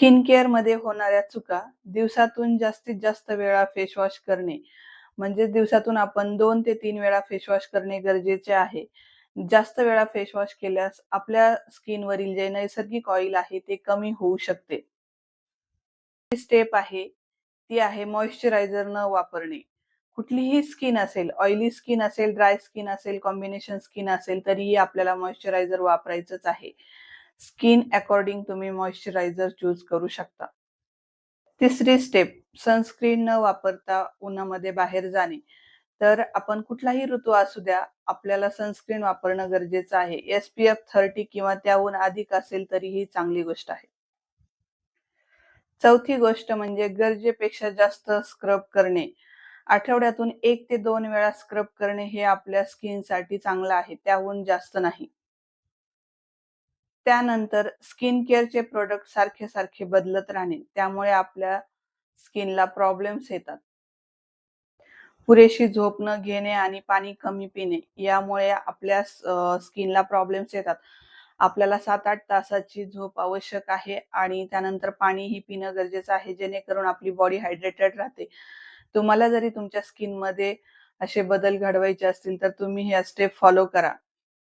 Skin केअरमध्ये होणाऱ्या चुका, दिवसातून जास्तीत जास्त वेळा फेस वॉश करणे. म्हणजे दिवसातून आपण 2 ते 3 वेळा फेस वॉश करणे गरजेचे आहे. जास्त वेळा फेस वॉश केल्यास आपल्या स्किनवरील जे नैसर्गिक ऑइल आहे ते कमी होऊ शकते. स्टेप आहे, ती आहे मॉइश्चरायझर न वापरणे. कुठलीही स्किन असेल, ऑइली स्किन असेल, ड्राय स्किन असेल, कॉम्बिनेशन स्किन असेल, तरीही आपल्याला मॉइश्चरायझर वापरायचंच आहे. स्किन अकॉर्डिंग तुम्ही मॉइश्चरायझर चूज करू शकता. तिसरी स्टेप, सनस्क्रीन न वापरता उन्हामध्ये बाहेर जाणे. तर आपण कुठलाही ऋतू असू द्या, आपल्याला सनस्क्रीन वापरणं गरजेचं आहे. SPF 30 किंवा त्याहून अधिक असेल तरीही चांगली गोष्ट आहे. चौथी गोष्ट म्हणजे गरजेपेक्षा जास्त स्क्रब करणे. आठवड्यातून 1 ते 2 वेळा स्क्रब करणे हे आपल्या स्किनसाठी चांगलं आहे, त्याहून जास्त नाही. त्यानंतर स्किन केअरचे प्रॉडक्ट सारखे-सारखे बदलत राहणे. त्यामुळे आपल्या स्किनला प्रॉब्लेम्स येतात. पुरेशी झोप न घेणे आणि पाणी कमी पिणे यामुळे आपल्या स्किनला प्रॉब्लेम्स येतात. आपल्याला 7-8 तासाची झोप आवश्यक आहे आणि त्यानंतर पाणीही पिणं गरजेचं आहे, जेणेकरून आपली बॉडी हायड्रेटेड राहते. तुम्हाला जरी तुमच्या स्किनमध्ये असे बदल घडवायचे असतील, तर तुम्ही ह्या स्टेप फॉलो करा.